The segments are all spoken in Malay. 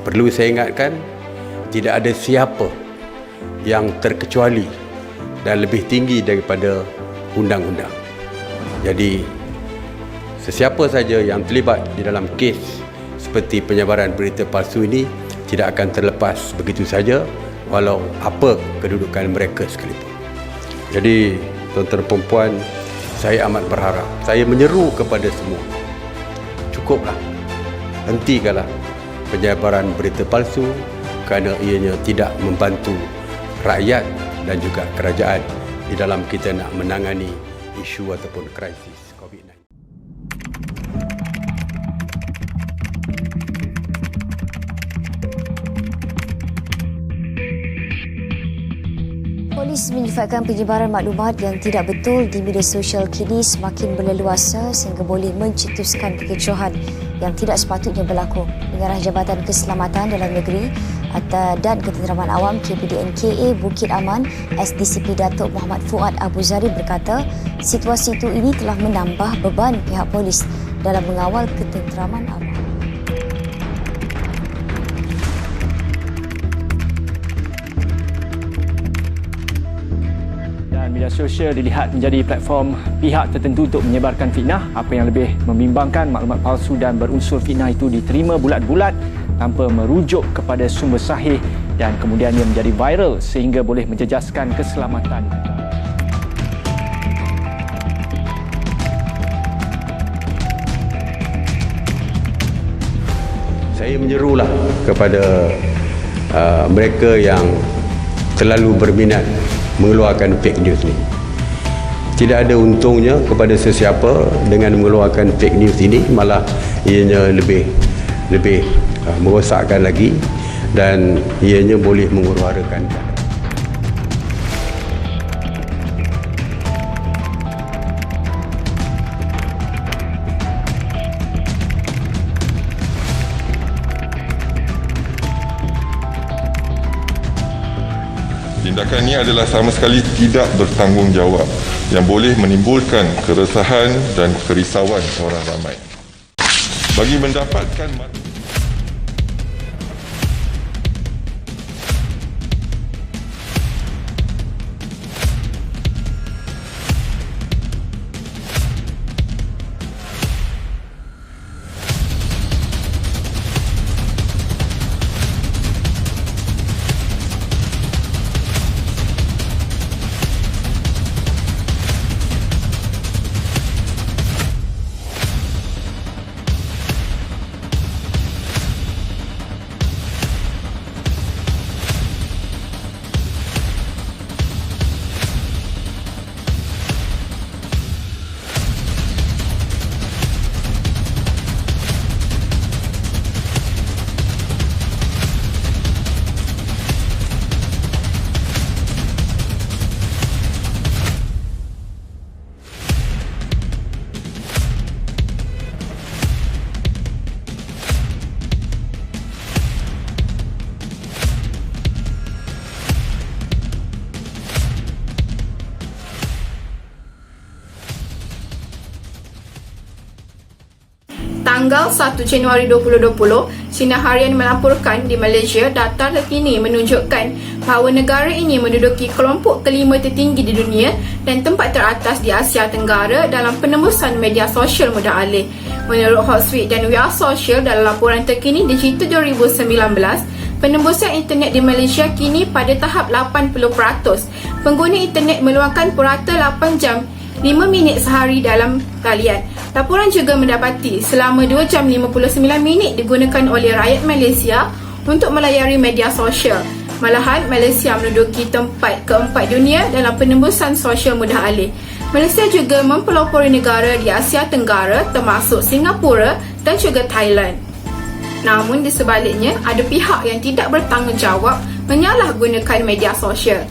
Perlu saya ingatkan, tidak ada siapa yang terkecuali dan lebih tinggi daripada undang-undang. Jadi, sesiapa saja yang terlibat di dalam kes seperti penyebaran berita palsu ini tidak akan terlepas begitu saja walau apa kedudukan mereka sekalipun. Jadi, tuan-tuan dan puan, saya amat berharap, saya menyeru kepada semua, cukuplah, hentikanlah penyebaran berita palsu kerana ianya tidak membantu rakyat dan juga kerajaan di dalam kita nak menangani isu ataupun krisis COVID-19. Polis menyifatkan penyebaran maklumat yang tidak betul di media sosial kini semakin berleluasa sehingga boleh mencetuskan kekecohan yang tidak sepatutnya berlaku. Pengarah Jabatan Keselamatan Dalam Negeri dan Ketenteraman Awam KPDNKA Bukit Aman SDCP Datuk Muhammad Fuad Abu Zari berkata, situasi itu ini telah menambah beban pihak polis dalam mengawal ketenteraman awam. Media sosial dilihat menjadi platform pihak tertentu untuk menyebarkan fitnah. Apa yang lebih membimbangkan, maklumat palsu dan berunsur fitnah itu diterima bulat-bulat tanpa merujuk kepada sumber sahih dan kemudian ia menjadi viral sehingga boleh menjejaskan keselamatan. Saya menyerulah kepada mereka yang terlalu berminat mengeluarkan fake news ni. Tidak ada untungnya kepada sesiapa dengan mengeluarkan fake news ini, malah ianya lebih merosakkan lagi dan ianya boleh menghuru-harakan. Tindakan ini adalah sama sekali tidak bertanggungjawab yang boleh menimbulkan keresahan dan kerisauan orang ramai. Bagi mendapatkan Tanggal 1 Januari 2020, Sinar Harian melaporkan di Malaysia data terkini menunjukkan bahawa negara ini menduduki kelompok kelima tertinggi di dunia dan tempat teratas di Asia Tenggara dalam penembusan media sosial mudah alih. Menurut Hotsuite dan We Are Social dalam laporan terkini Digital 2019, penembusan internet di Malaysia kini pada tahap 80%. Pengguna internet meluangkan purata 8 jam 5 minit sehari dalam talian. Laporan juga mendapati selama 2 jam 59 minit digunakan oleh rakyat Malaysia untuk melayari media sosial. Malahan, Malaysia menduduki tempat keempat dunia dalam penembusan sosial mudah alih. Malaysia juga mempelopori negara di Asia Tenggara termasuk Singapura dan juga Thailand. Namun di sebaliknya, ada pihak yang tidak bertanggungjawab menyalahgunakan media sosial.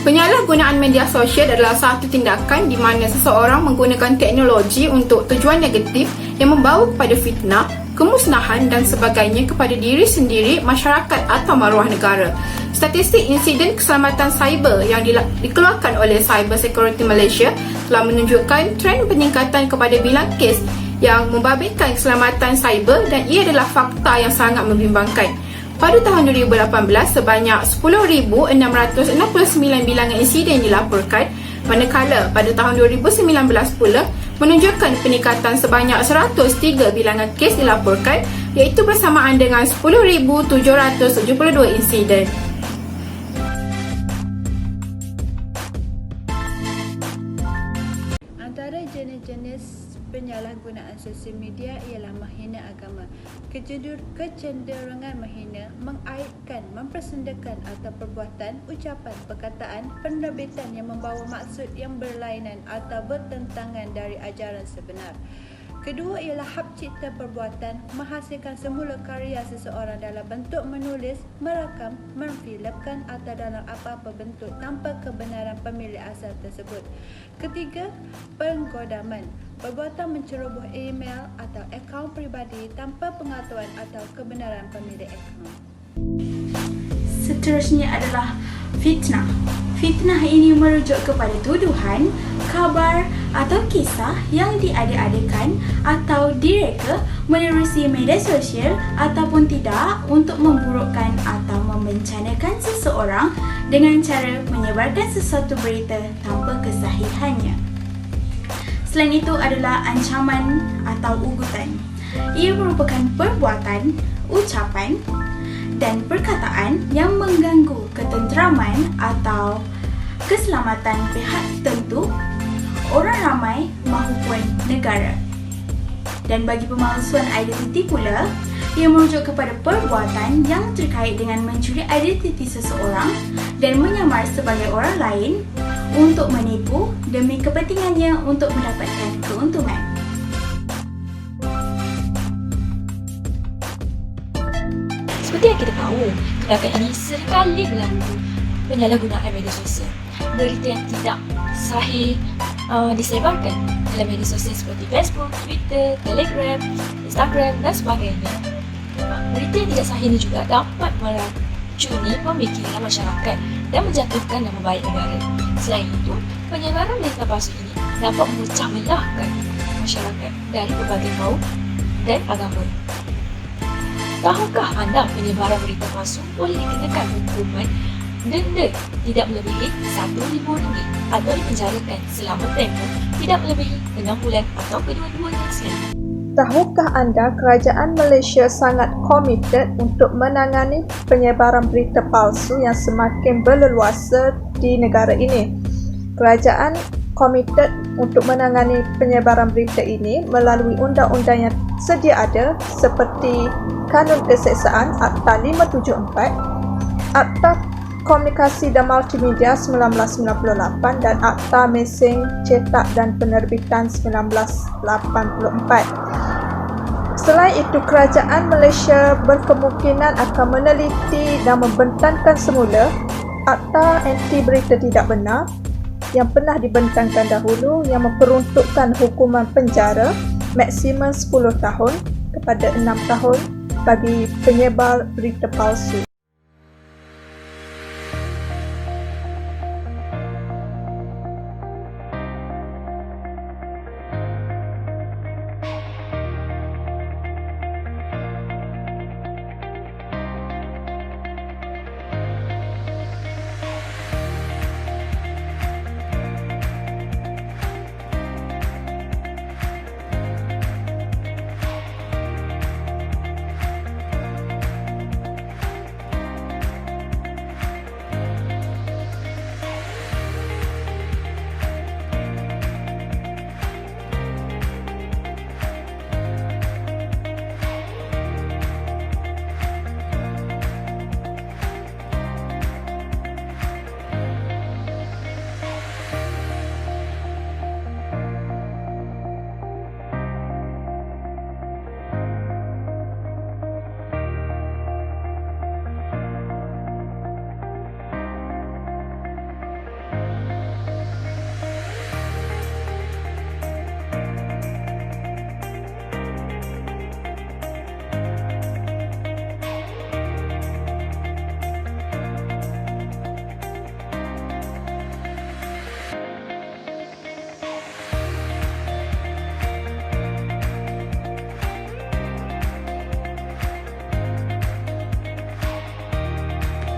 Penyalahgunaan media sosial adalah satu tindakan di mana seseorang menggunakan teknologi untuk tujuan negatif yang membawa kepada fitnah, kemusnahan dan sebagainya kepada diri sendiri, masyarakat atau maruah negara. Statistik insiden keselamatan cyber yang dikeluarkan oleh Cyber Security Malaysia telah menunjukkan trend peningkatan kepada bilang kes yang membabitkan keselamatan cyber dan ia adalah fakta yang sangat membimbangkan. Pada tahun 2018, sebanyak 10,669 bilangan insiden dilaporkan, manakala pada tahun 2019 pula menunjukkan peningkatan sebanyak 103 bilangan kes dilaporkan, iaitu bersamaan dengan 10,772 insiden. Antara jenis-jenis penyalahgunaan sosial media ialah menghina agama. Kecenderungan menghina, mengaibkan, mempersendakan atau perbuatan, ucapan, perkataan, penerbitan yang membawa maksud yang berlainan atau bertentangan dari ajaran sebenar. Kedua ialah hak cipta perbuatan, menghasilkan semula karya seseorang dalam bentuk menulis, merakam, memfilmkan atau dalam apa-apa bentuk tanpa kebenaran pemilik asal tersebut. Ketiga, penggodaman, perbuatan menceroboh email atau akaun peribadi tanpa pengetahuan atau kebenaran pemilik akaun. Seterusnya adalah fitnah. Fitnah ini merujuk kepada tuduhan, khabar atau kisah yang diada-adakan atau direka menerusi media sosial ataupun tidak untuk memburukkan atau membencanakan seseorang dengan cara menyebarkan sesuatu berita tanpa kesahihannya. Selain itu adalah ancaman atau ugutan. Ia merupakan perbuatan, ucapan dan perkataan yang mengganggu ketenteraman atau keselamatan pihak tertentu, orang ramai maupun negara. Dan bagi pemalsuan identiti pula, ia merujuk kepada perbuatan yang terkait dengan mencuri identiti seseorang dan menyamar sebagai orang lain untuk menipu demi kepentingannya untuk mendapatkan keuntungan. Seperti yang kita tahu, tindakan ini seringkali berlaku penyalahgunaan media sosial. Berita yang tidak sahih disebarkan dalam media sosial seperti Facebook, Twitter, Telegram, Instagram dan sebagainya. Berita yang tidak sahih ini juga dapat meracuni pemikiran masyarakat dan menjatuhkan nama baik negara. Selain itu, penyebaran berita palsu ini dapat memecah belahkan masyarakat dari berbagai kaum dan agama. Tahukah anda penyebaran berita palsu boleh dikenakan hukuman denda tidak melebihi RM1,000 atau dipenjarakan selama tempoh tidak melebihi 6 bulan atau kedua-duanya sekali. Tahukah anda kerajaan Malaysia sangat komited untuk menangani penyebaran berita palsu yang semakin berleluasa di negara ini? Kerajaan komited untuk menangani penyebaran berita ini melalui undang-undang yang sedia ada seperti Kanun Keseksaan Akta 574, Akta Komunikasi dan Multimedia 1998 dan Akta Mesin, Cetak dan Penerbitan 1984. Selain itu, kerajaan Malaysia berkemungkinan akan meneliti dan membentangkan semula Akta Anti Berita Tidak Benar yang pernah dibentangkan dahulu yang memperuntukkan hukuman penjara maksimum 10 tahun kepada 6 tahun bagi penyebar berita palsu.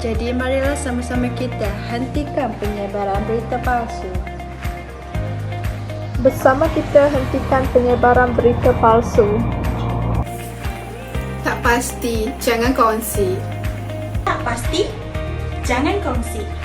Jadi marilah sama-sama kita hentikan penyebaran berita palsu. Bersama kita hentikan penyebaran berita palsu. Tak pasti, jangan kongsi. Tak pasti? Jangan kongsi.